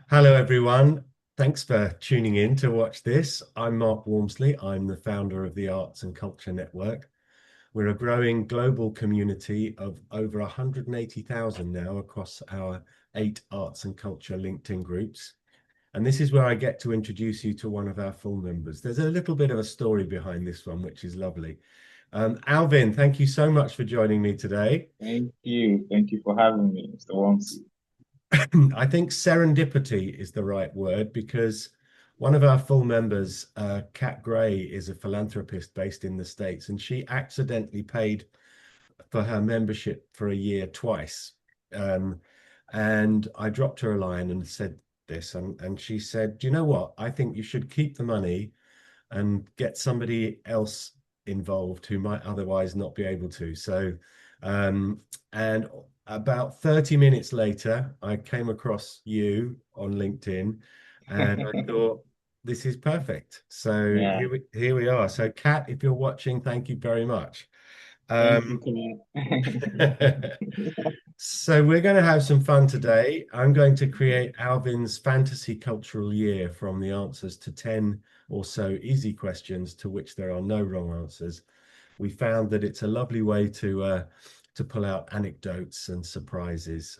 Hello, everyone. Thanks for tuning in to watch this. I'm Mark Walmsley. I'm the founder of the Arts and Culture Network. We're a growing global community of over 180,000 now across our 8 arts and culture LinkedIn groups. And this is where I get to introduce you to one of our full members. There's a little bit of a story behind this one, which is lovely. Alvin, thank you so much for joining me today. Thank you. Thank you for having me, Mr. Walmsley. I think serendipity is the right word because one of our full members, Kat Gray, is a philanthropist based in the States, and she accidentally paid for her membership for a year twice. Um, and I dropped her a line and said this, and she said, "Do you know what? I think you should keep the money and get somebody else involved who might otherwise not be able to." And about 30 minutes later, I came across you on LinkedIn and I thought, this is perfect. So Yeah. here we are. So, Kat, if you're watching, thank you very much. Thank you, Um, Colin. so we're going to have some fun today. I'm going to create Alvin's fantasy cultural year from the answers to 10 or so easy questions to which there are no wrong answers. We found that it's a lovely way to pull out anecdotes and surprises.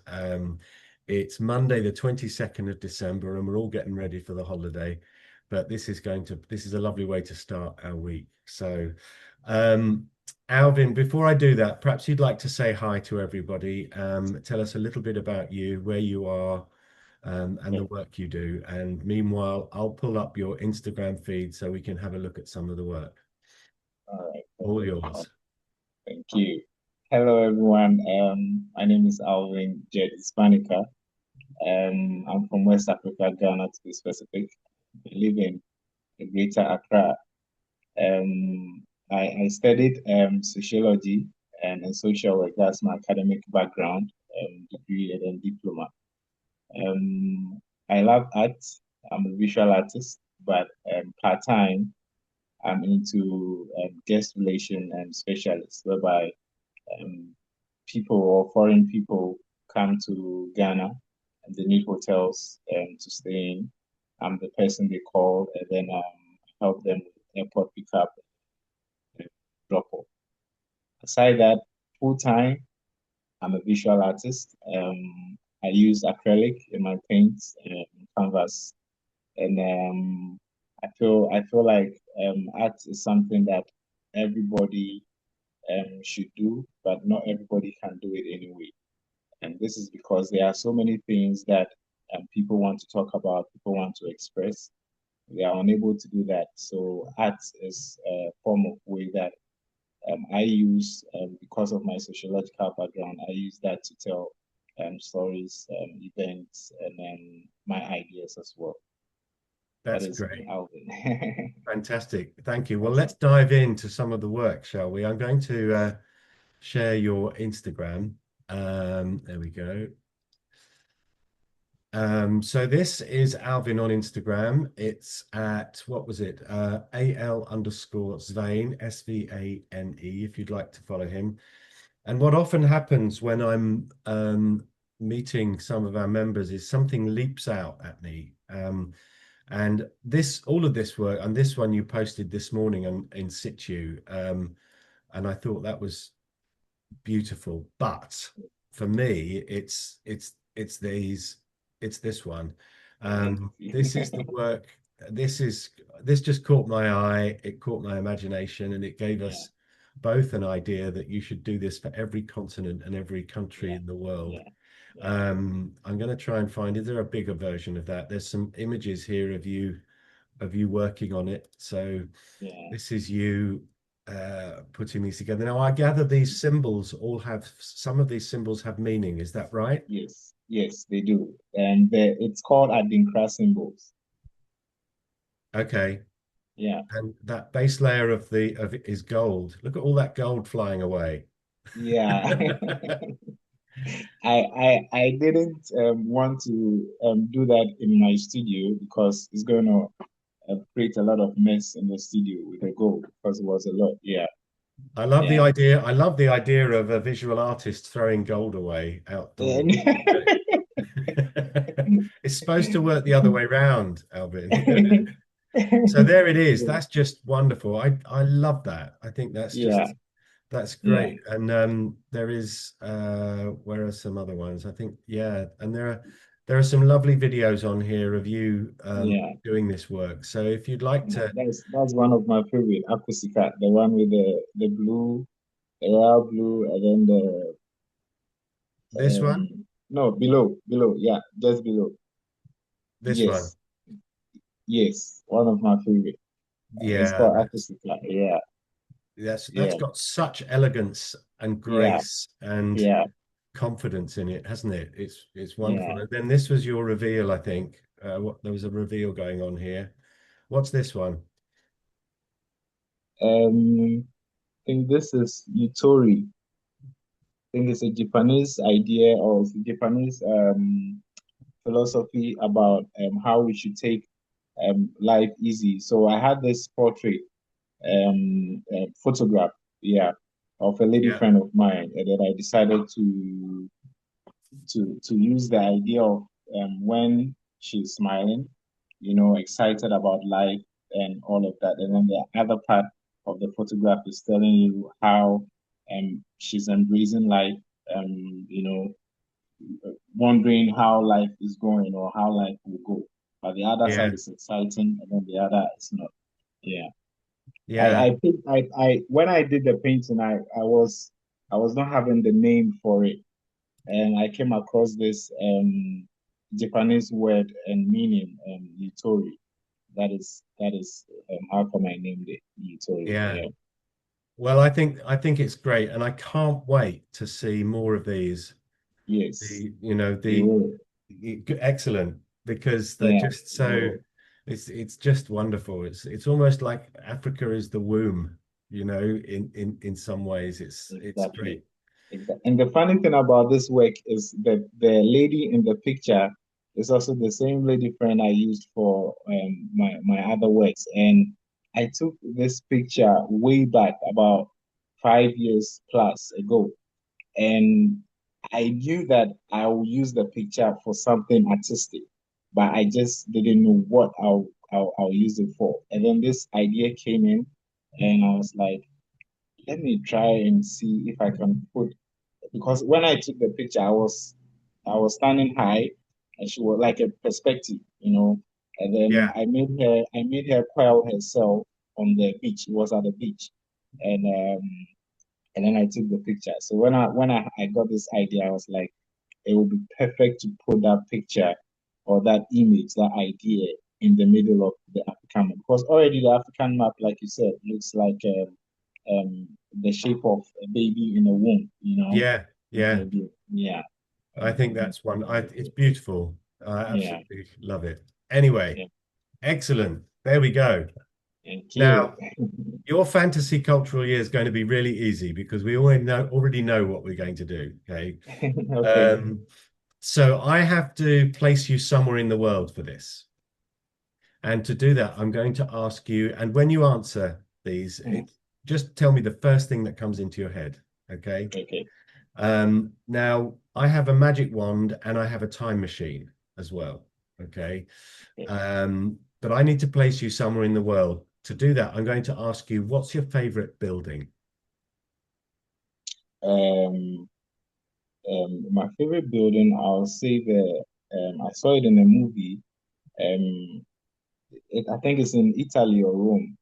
It's Monday, the 22nd of December, and we're all getting ready for the holiday. But this is a lovely way to start our week. So, um, Alvin, before I do that, perhaps you'd like to say hi to everybody. Tell us a little bit about you, where you are, and the work you do. And meanwhile, I'll pull up your Instagram feed so we can have a look at some of the work. All right, All perfect. yours. Thank you. Hello, everyone. My name is Alvin Jed Svanekiaer. I'm from West Africa, Ghana, to be specific. I live in the Greater Accra. I studied sociology and social work. That's my academic background, degree and then diploma. I love art. I'm a visual artist, but part-time, I'm into guest relation and specialists, whereby um, people or foreign people come to Ghana and they need hotels to stay in. I'm the person they call and then help them with airport pickup and drop off. Aside that, full-time, I'm a visual artist. I use acrylic in my paints and canvas, and I feel like art is something that everybody should do, but not everybody can do it anyway. And this is because there are so many things that people want to talk about, people want to express. They are unable to do that. So art is a form of way that I use because of my sociological background. I use that to tell stories, events, and then my ideas as well. That That's is me, great. Alvin. Fantastic. Thank you. Well, let's Awesome. dive into some of the work, shall we? I'm going to share your Instagram. There we go. So this is Alvin on Instagram. It's at, what was it? AL_Svane, Svane, if you'd like to follow him. And what often happens when I'm meeting some of our members is something leaps out at me. And all of this work, and this one you posted this morning on in situ, and I thought that was beautiful. But for me, it's this one. This is the work. This just caught my eye. It caught my imagination, and it gave Yeah, us both an idea that you should do this for every continent and every country yeah, in the world. yeah, yeah, I'm going to try and find, is there a bigger version of that? There's some images here of you working on it. So yeah. this is you putting these together. Now, I gather these symbols all have, some of these symbols have meaning. Is that right? Yes, yes, they do. And it's called Adinkra symbols. Okay. Yeah, And that base layer of it is gold. Look at all that gold flying away. yeah. I didn't want to do that in my studio because it's going to create a lot of mess in the studio with the gold because it was a lot. Yeah, I love the yeah. idea. I love the idea of a visual artist throwing gold away outdoors. And It's supposed to work the other way round, Alvin. So there it is. Yeah, That's just wonderful. I love that. I think yeah, that's yeah, great. And there is where are some other ones? I think yeah, and there are some lovely videos on here of you yeah. doing this work. So if you'd like to That's one of my favorite, Akusikat, the one with the blue, the royal blue, and then the this one, no, below, yeah, just below. this one. Yes, yes, one of my favorite. It's Yeah, called Akusikat. Yeah, that's yeah, got such elegance and yeah, grace and yeah, confidence in it, hasn't it? It's yeah. wonderful. And then this was your reveal, I think. There was a reveal going on here. What's this one? I think this is Yutori. I think it's a Japanese idea or it's a Japanese philosophy about how we should take life easy. So I had this portrait photograph, yeah, of a lady Yeah, friend of mine, and then I decided to use the idea of when she's smiling, excited about life and all of that, and then the other part of the photograph is telling you how she's embracing life, wondering how life is going or how life will go. But the other yeah, side is exciting, and then the other is not. Yeah. yeah, When I did the painting, I was not having the name for it, and I came across this Japanese word and meaning, Yutori. That is how come I named it Yutori. yeah. Yeah. Well, I think it's great, and I can't wait to see more of these. Yes, The you know you will. excellent because they're Yeah, just you so will. it's just wonderful. It's almost like Africa is the womb, in some ways. It's Exactly. great. Exactly. And the funny thing about this work is that the lady in the picture is also the same lady friend I used for my other works. And I took this picture way back about 5 years plus ago. And I knew that I will use the picture for something artistic, but I just didn't know what I'll use it for. And then this idea came in, and I was like, let me try and see if I can put, because when I took the picture, I was standing high, and she was like a perspective. And then Yeah, I made her coil herself on the beach. It was at the beach, and and then I took the picture. So when I got this idea, I was like, it would be perfect to put that picture or that image, that idea in the middle of the African map. Because already the African map, like you said, looks like the shape of a baby in a womb. yeah, It's yeah. a bit- Yeah. I think that's one. It's beautiful. I Yeah. absolutely love it. Anyway, Yeah. excellent. There we go. Thank you. Now, your fantasy cultural year is going to be really easy because we already know what we're going to do. Okay. Okay. Um, so I have to place you somewhere in the world for this. And to do that, I'm going to ask you, and when you answer these, Mhm. just tell me the first thing that comes into your head. Okay. Okay. Now I have a magic wand and I have a time machine as well. Okay. Okay. But I need to place you somewhere in the world. To do that, I'm going to ask you, what's your favorite building? Um, my favorite building, I'll say I saw it in a movie. Um, I think it's in Italy or Rome.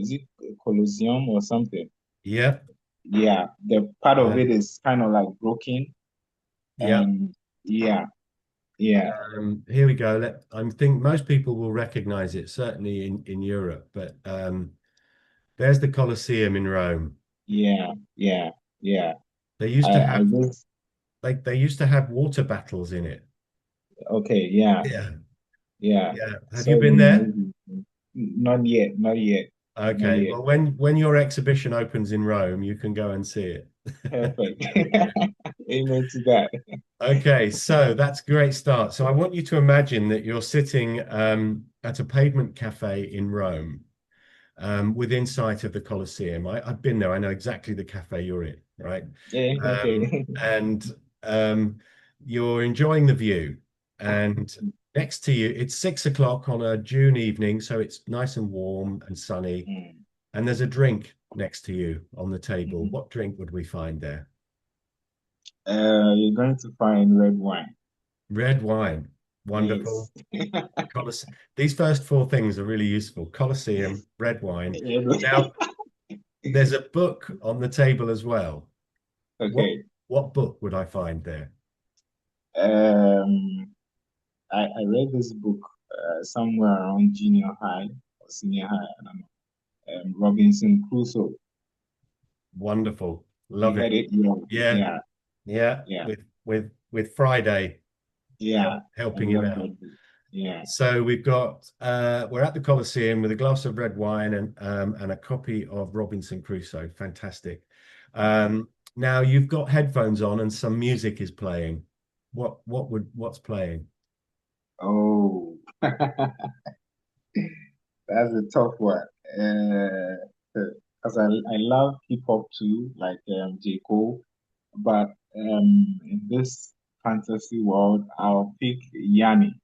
Is it Colosseum or something? Yep. Yeah, the part of Uh, it is kind of like broken, yep. and yeah, yeah, Here we go. I think most people will recognize it, certainly in Europe, but there's the Colosseum in Rome. yeah, yeah, yeah. They used to I have just they used to have water battles in it. Okay, yeah, Yeah. yeah. Yeah. Have you Saw it been in the there? movie. Not yet, not yet, not Okay. yet. Well, when your exhibition opens in Rome, you can go and see it. Perfect. Amen to that. Okay, so that's a great start. So I want you to imagine that you're sitting at a pavement cafe in Rome, within sight of the Colosseum. I've been there. I know exactly the cafe you're in, right? Yeah, okay. And you're enjoying the view. And next to you, it's 6 o'clock on a June evening, so it's nice and warm and sunny. Mm. And there's a drink next to you on the table. Mhm. What drink would we find there? You're going to find red wine. Red wine. Yes. Wonderful. These first four things are really useful. Colosseum, red wine. Now, there's a book on the table as well. What Okay. what book would I find there? Um, I read this book somewhere around junior high or senior high. I don't know. Robinson Crusoe. Wonderful. You Love it. heard it? Yeah. Yeah, Yeah. yeah. Yeah. With Friday Yeah. I helping him love out. that book. Yeah. So we're at the Colosseum with a glass of red wine and a copy of Robinson Crusoe. Fantastic. Mhm. Now you've got headphones on and some music is playing. What's playing? Oh, that's a tough one. Because I love hip hop too, like J. Cole. But in this fantasy world, I'll pick Yanni,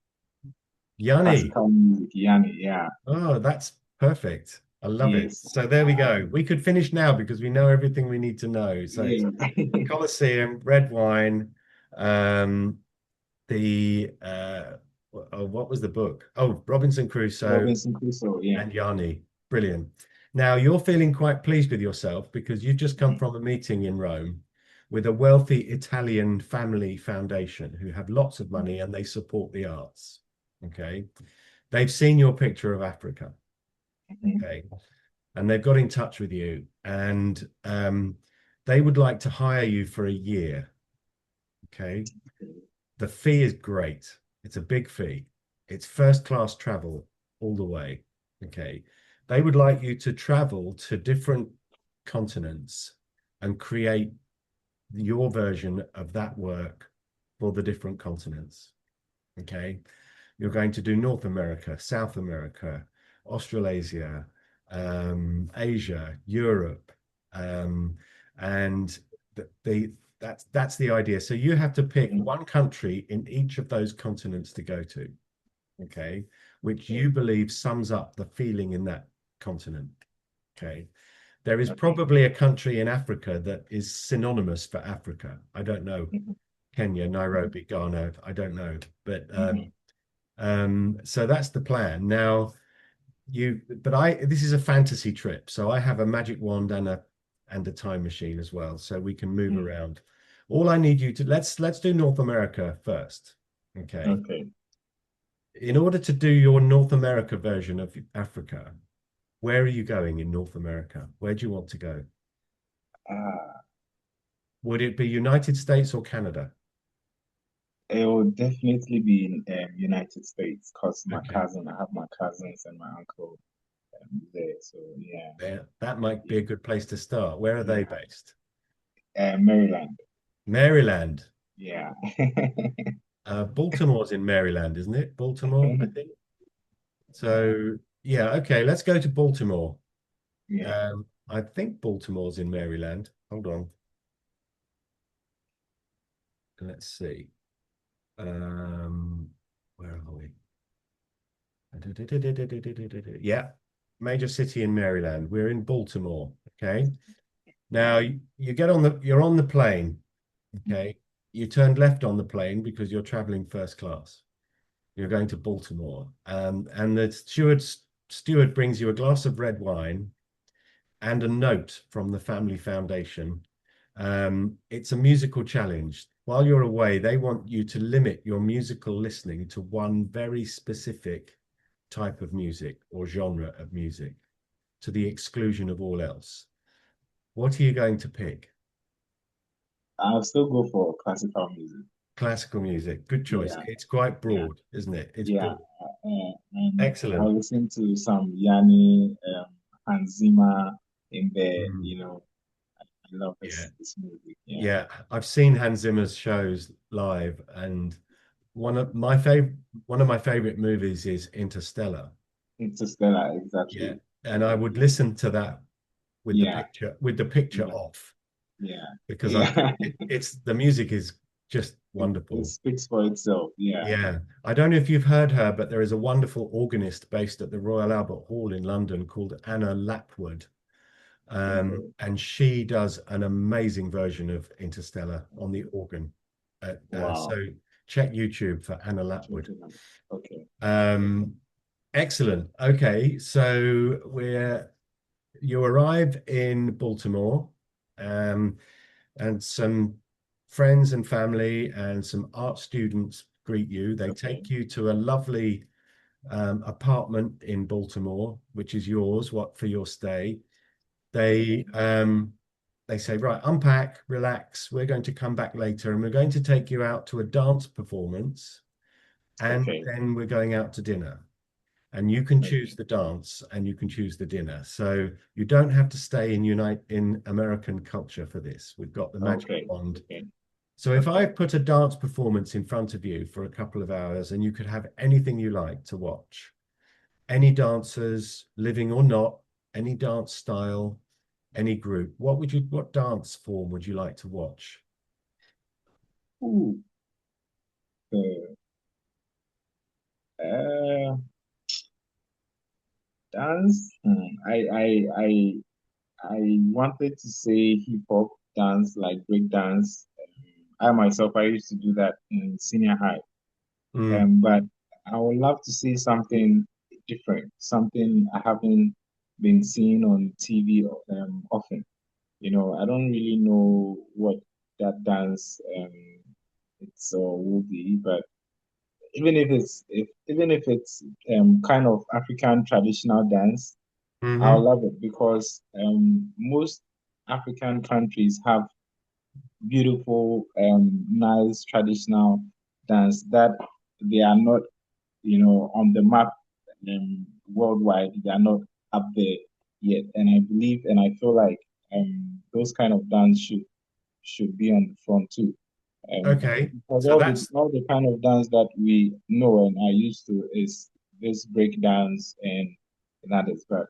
Yanni. classical music. Yanni, yeah. Oh, that's perfect. I love it. Yes. So there we go. We could finish now because we know everything we need to know. So it's Yeah. Colosseum, red wine, um, the what was the book? Oh, Robinson Crusoe Robinson Crusoe, yeah. and Yanni. Brilliant. Now you're feeling quite pleased with yourself because you've just come Mhm. from a meeting in Rome with a wealthy Italian family foundation who have lots of money and they support the arts. Okay. They've seen your picture of Africa. Mhm. Okay. And they've got in touch with you and they would like to hire you for a year. Okay. The fee is great. It's a big fee. It's first class travel all the way. Okay. They would like you to travel to different continents and create your version of that work for the different continents. Okay. You're going to do North America, South America, Australasia, Asia, Europe, and that's the idea. So you have to pick Mhm. one country in each of those continents to go to, okay, which Okay. you believe sums up the feeling in that continent. Okay. There is Okay. probably a country in Africa that is synonymous for Africa. I don't know. Mhm. Kenya, Nairobi, Ghana, I don't know. But Mhm. so that's the plan. Now but this is a fantasy trip, so I have a magic wand and a time machine as well, so we can move Mhm. around. All I need you to let's do North America first. Okay. Okay. In order to do your North America version of Africa, where are you going in North America? Where do you want to go? Uh, Would it be United States or Canada? it will definitely be in United States because Okay. I have my cousins and my uncle there. So yeah, There, that might be yeah, a good place to start. Where are they yeah. based? Maryland. Maryland. Yeah. Baltimore's in Maryland, isn't it? Baltimore, I think. So yeah, okay, let's go to Baltimore. Yeah. I think Baltimore's in Maryland. Hold on, let's see. Where are we? Yeah, major city in Maryland. We're in Baltimore. Okay. Now you're on the plane. Okay. You turned left on the plane because you're traveling first class. You're going to Baltimore. And the steward brings you a glass of red wine and a note from the family foundation. It's a musical challenge. While you're away, they want you to limit your musical listening to one very specific type of music or genre of music to the exclusion of all else. What are you going to pick? I'll still go for classical music. Classical music. Good choice. Yeah. It's quite Yeah. broad, isn't it? It's Yeah. broad. And Excellent. I'll listen to some Yanni, Hans Zimmer in there, Mm, I love yeah. this music. Yeah. Yeah. I've seen Hans Zimmer's shows live, and one of my favorite movies is Interstellar. Interstellar, Yeah. exactly. And I would listen to that Yeah. with the picture Yeah. off Yeah. because Yeah. it's the music is just It wonderful. speaks for itself. Yeah. Yeah, I don't know if you've heard her, but there is a wonderful organist based at the Royal Albert Hall in London called Anna Lapwood. Okay. And she does an amazing version of Interstellar on the organ. So Wow. check YouTube for Anna Check Lapwood. it out. Okay. Um, Excellent. Okay, so you arrive in Baltimore, um, and some friends and family and some art students greet you. They Okay. take you to a lovely apartment in Baltimore, which is yours, what for your stay. Okay. They say, right, unpack, relax. We're going to come back later, and we're going to take you out to a dance performance, and Okay. then we're going out to dinner. And you can choose Okay. the dance and you can choose the dinner. So you don't have to stay in American culture for this. We've got the magic Okay. wand. Okay. So if I Okay. put a dance performance in front of you for a couple of hours and you could have anything you like to watch, any dancers, living or not, any dance style, any group, what dance form would you like to watch? Ooh. Uh, dance. I wanted to say hip hop dance, like break dance. I myself, I used to do that in senior high. Mm, But I would love to see something different, something I haven't been seeing on TV often. I don't really know what that dance it's or will be, but even if it's kind of African traditional dance, I hmm. love it because most African countries have beautiful, nice traditional dance that they are not, on the map worldwide. They are not up there yet, and I believe and I feel like those kind of dance should be on the front too. Okay. Because So that's all the kind of dance that we know and are used to is this break dance and that is, but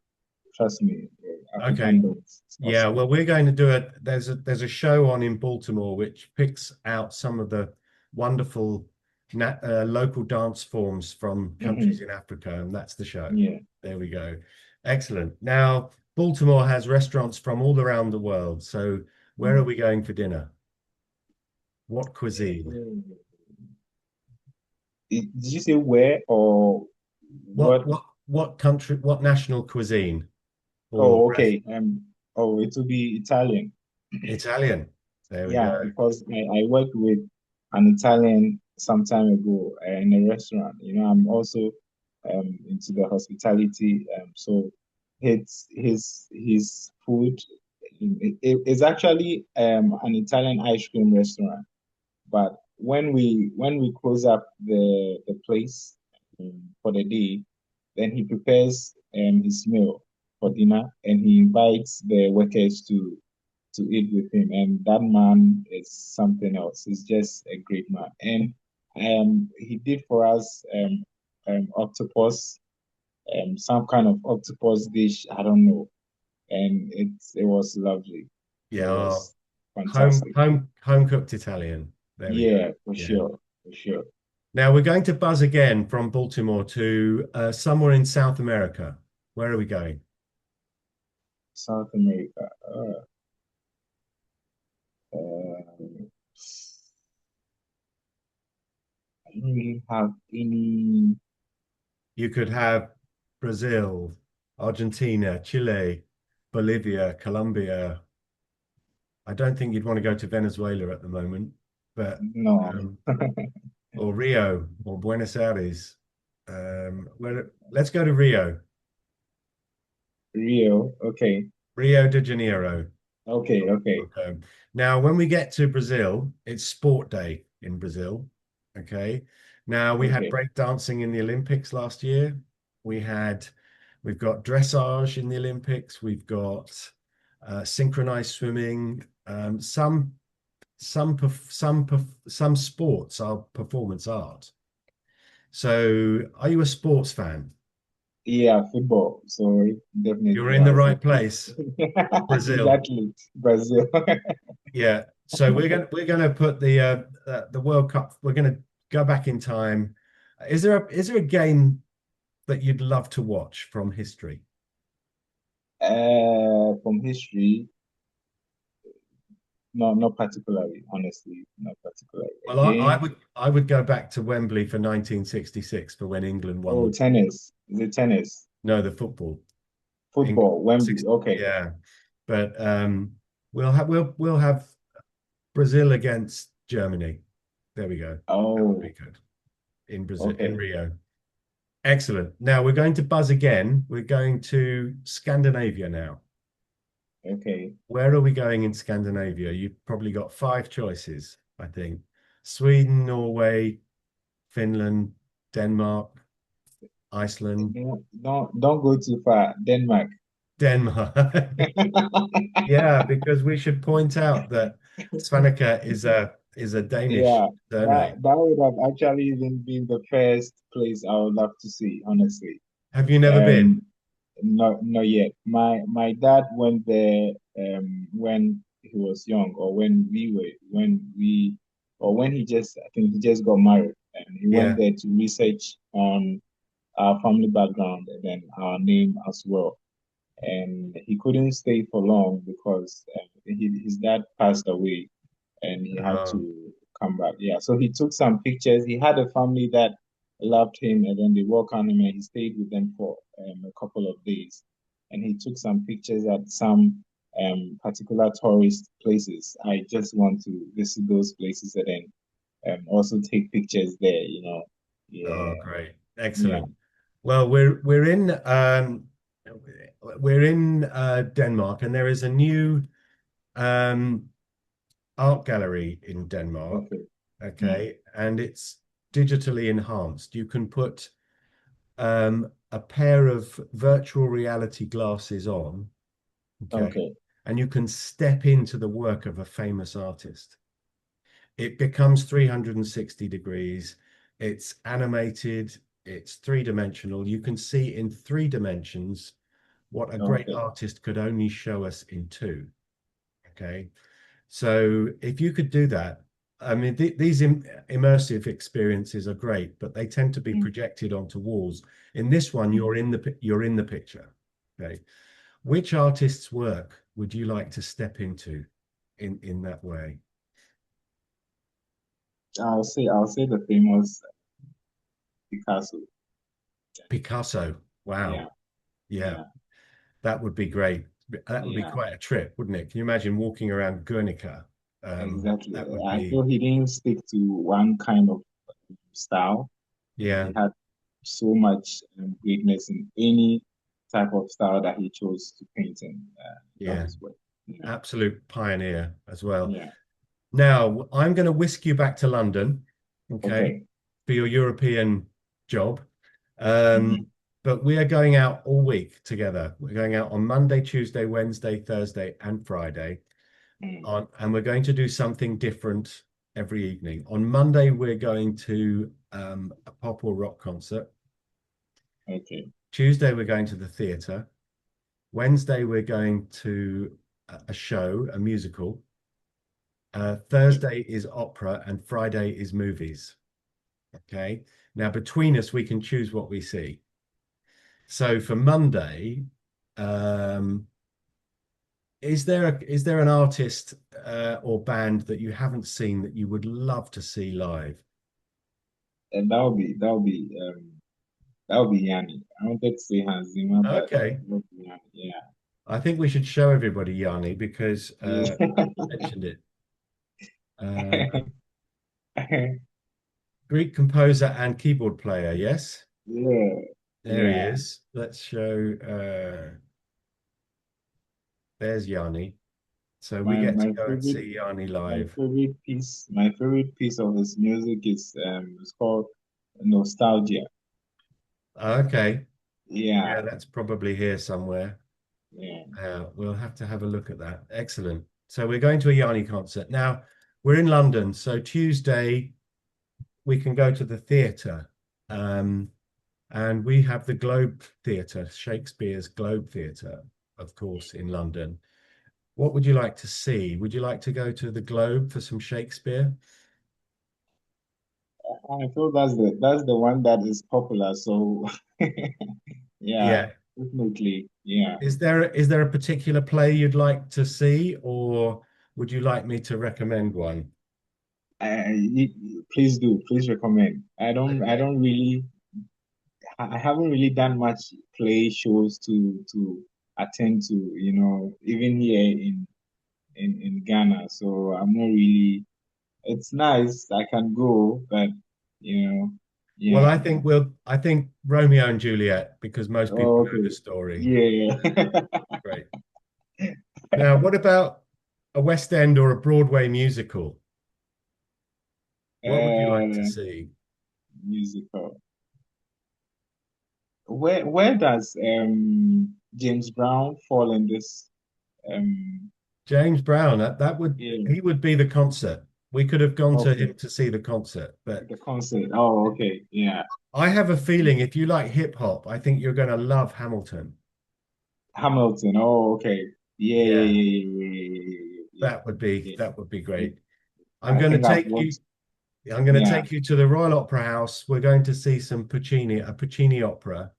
trust me, African okay. dance is Yeah, awesome. well, we're going to do it. There's a show on in Baltimore which picks out some of the wonderful local dance forms from countries Hmm. in Africa, and that's the show. Yeah. There we go. Excellent. Now, Baltimore has restaurants from all around the world. So, where are we going for dinner? What cuisine? Did you say where or What what? what what country? What national cuisine? Or Oh, okay. Oh, it will be Italian. Italian? There we Yeah, go. because I worked with an Italian some time ago in a restaurant. I'm also into the hospitality. So his food it's actually an Italian ice cream restaurant. But when we close up the place for the day, then he prepares his meal for dinner and he invites the workers to eat with him. And that man is something else. He's just a great man. And he did for us octopus, some kind of octopus dish. I don't know. And it was lovely. It Yeah, was fantastic. home cooked Italian. There we go. Yeah, for Yeah. sure. For sure. Now we're going to buzz again from Baltimore to somewhere in South America. Where are we going? South America. Uh, I don't really have any. You could have Brazil, Argentina, Chile, Bolivia, Colombia. I don't think you'd want to go to Venezuela at the moment, but No. um, or Rio or Buenos Aires. Let's go to Rio, Rio. Okay. Rio de Janeiro. Okay. Okay. Okay. Now, when we get to Brazil, it's sport day in Brazil. Okay. Now we had Okay. break dancing in the Olympics last year. We've got dressage in the Olympics. We've got synchronized swimming. Some sports are performance art. So, are you a sports fan? Yeah, football. So it You're definitely in the has right something. place, Brazil. Exactly, Brazil. Yeah. So we're gonna put the World Cup. We're gonna go back in time. Is there a game that you'd love to watch from history? From history, no, not particularly, honestly, not particularly. Well, Again, I would go back to Wembley for 1966 for when England won oh, the tennis. Is it tennis? no the football. England Football, Wembley. six Okay. yeah, but we'll have Brazil against Germany. There we go. That would be Oh, good in Brazil in okay. Rio. Excellent. Now we're going to buzz again. We're going to Scandinavia now. Okay. Where are we going in Scandinavia? You've probably got five choices, I think. Sweden, Norway, Finland, Denmark, Iceland, Don't go too far. Denmark. Denmark. Yeah, because we should point out that Svanekiaer is a Danish Yeah, surname. that would have actually even been the first place I would love to see, honestly. Have you never been? Um, not yet. My dad went there when he was young, or when he just I think he just got married, and he went Yeah. there to research on our family background and then our name as well. And he couldn't stay for long because his dad passed away and he had Oh, to come back. Yeah, so he took some pictures. He had a family that loved him, and then they welcomed him, and he stayed with them for a couple of days. And he took some pictures at some particular tourist places. I just want to visit those places and then also take pictures there. oh, Yeah, great. yeah. Excellent. Well, we're in Denmark, and there is a new um art gallery in Denmark. Okay. Mm, Okay, and it's digitally enhanced. You can put a pair of virtual reality glasses on, okay, okay. and you can step into the work of a famous artist. It becomes 360 degrees. It's animated, it's three-dimensional. You can see in 3 dimensions what a great Okay. artist could only show us in two. Okay. So if you could do that, I mean, these immersive experiences are great, but they tend to be Mm. projected onto walls. In this one, Mm. you're in the picture. Okay. Which artist's work would you like to step into in that way? I'll say the famous Picasso. Picasso. Wow. Yeah, Yeah, yeah, that would be great. That would be yeah, quite a trip, wouldn't it? Can you imagine walking around Guernica? exactly. That would I be, feel he didn't stick to one kind of style. yeah, He had so much greatness in any type of style that he chose to paint in. That yeah, was what. Yeah, absolute pioneer as well. yeah. Now, I'm going to whisk you back to London, okay, Okay. for your European job. Hmm. Um, but we are going out all week together. We're going out on Monday, Tuesday, Wednesday, Thursday, and Friday. Mm. And we're going to do something different every evening. On Monday, we're going to a pop or rock concert. Okay. Tuesday, we're going to the theatre. Wednesday, we're going to a show, a musical. Okay. Thursday is opera, and Friday is movies. Okay. Now, between us, we can choose what we see. So for Monday, um, is there an artist or band that you haven't seen that you would love to see live? And that would be Yanni. I wanted to say Hans Zimmer, but Okay. that would be Yanni. Yeah. I think we should show everybody Yanni because Yeah. you mentioned it. Greek composer and keyboard player, yes? Yeah. There he Yeah. is. Let's show there's Yanni. So we My get to my go and favorite see Yanni my live. favorite piece my favorite piece of his music is it's called Nostalgia. Okay. Yeah, Yeah, that's probably here somewhere. yeah. We'll have to have a look at that. Excellent. So we're going to a Yanni concert. Now, we're in London, so Tuesday we can go to the theatre. Um, And we have the Globe Theatre, Shakespeare's Globe Theatre, of course, in London. What would you like to see? Would you like to go to the Globe for some Shakespeare? I feel that's the one that is popular. So yeah, Yeah. definitely. Yeah. Is there a particular play you'd like to see, or would you like me to recommend one? Please do. Please recommend. I Okay. don't really. I haven't really done much play shows to attend to. Even here in Ghana. So I'm not really. It's nice. I can go, but you know, Well, yeah. I think Romeo and Juliet, because most people Oh, know the okay. story. Yeah. Great. Now, what about a West End or a Broadway musical? What would you like to Uh, see? musical. Where does James Brown fall in this? Um, James Brown, that would yeah. he would be the concert. We could have gone to Okay. him to see the concert, but The concert. Oh, okay. Yeah. I have a feeling if you like hip hop, I think you're going to love Hamilton. Hamilton. Oh, okay. Yeah, yeah, Yeah, yeah, yeah, yeah, yeah, yeah, yeah. that would be Yeah. great. I'm I going to think I've take you watched. I'm going to Yeah. take you to the Royal Opera House. We're going to see some Puccini, a Puccini opera.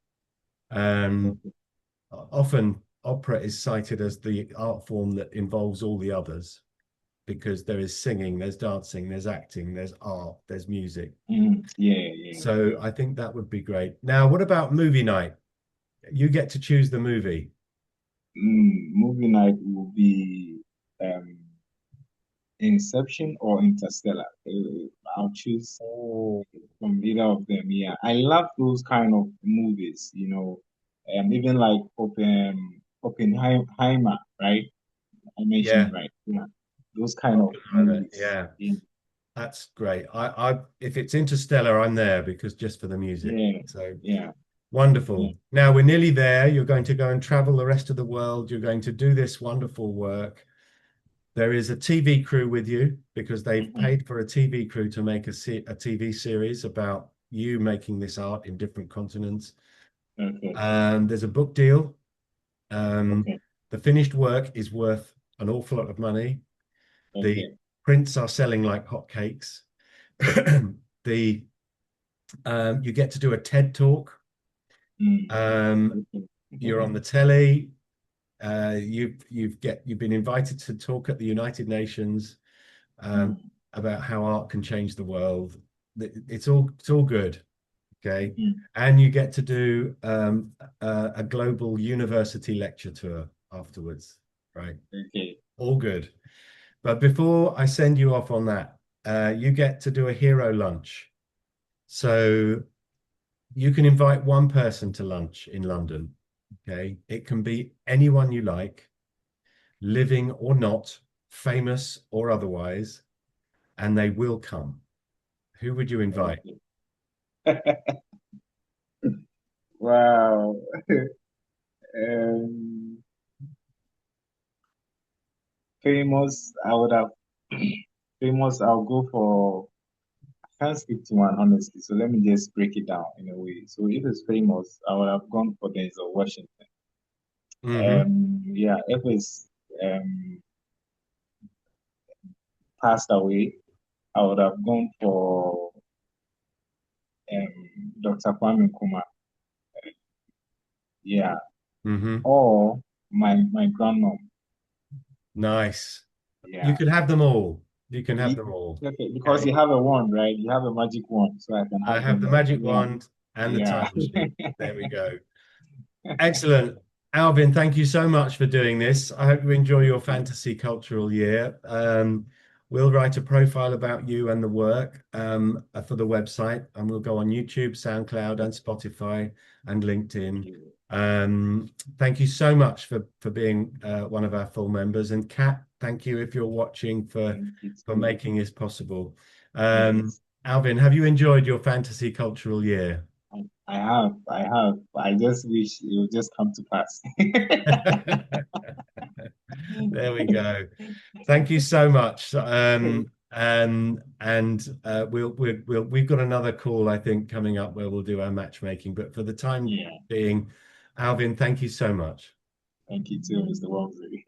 Um, Okay. Often opera is cited as the art form that involves all the others because there is singing, there's dancing, there's acting, there's art, there's music. Yeah, yeah. So I think that would be great. Now, what about movie night? You get to choose the movie. Movie night will be um Inception or Interstellar. I'll choose Oh, from either of them. Yeah, I love those kind of movies. Even like Oppenheimer, right? I mentioned yeah, right. Yeah, those kind of Oppenheimer. movies. Yeah, Yeah, that's great. If it's Interstellar, I'm there because just for the music. yeah, So yeah. Yeah. wonderful. Now we're nearly there. You're going to go and travel the rest of the world. You're going to do this wonderful work. There is a TV crew with you because they've Mhm. paid for a TV crew to make a TV series about you making this art in different continents. Okay, There's a book deal. Um, okay, the finished work is worth an awful lot of money. The okay. prints are selling like hotcakes. The You get to do a TED talk. Mm, Um, okay. you're on the telly. You've been invited to talk at the United Nations um, Mm, about how art can change the world. It's all good, okay? mm, And you get to do a global university lecture tour afterwards, right? okay. All good. But before I send you off on that, you get to do a hero lunch. So you can invite one person to lunch in London. Okay. It can be anyone you like, living or not, famous or otherwise, and they will come. Who would you invite? Okay. Wow. Um, famous, I would have famous, I'll go for I can't speak to one honestly, so let me just break it down in a way. So if it's famous, I would have gone for Denzel Washington. Hmm. Yeah, if it's passed away, I would have gone for Dr. Kwame Nkrumah. Yeah, Hmm. or my grandmom. Nice. You Yeah. can have them all. You can have Ye- them all. Okay, because Okay. you have a wand, right? You have a magic wand, so I can I have have them the all. magic Yeah, wand and the yeah. time machine. There we go. Excellent. Alvin, thank you so much for doing this. I hope you enjoy your fantasy cultural year. We'll write a profile about you and the work for the website, and we'll go on YouTube, SoundCloud, and Spotify and Thank LinkedIn. you. Um, Thank you so much for being one of our full members. And Kat, thank you if you're watching Thank you for too. making this possible. Yes. Alvin, have you enjoyed your fantasy cultural year? I have. I just wish it would just come to pass. There we go. Thank you so much. We've got another call, I think, coming up where we'll do our matchmaking. But for the time Yeah. being, Alvin, thank you so much. Thank you too, Mr. Walmsley.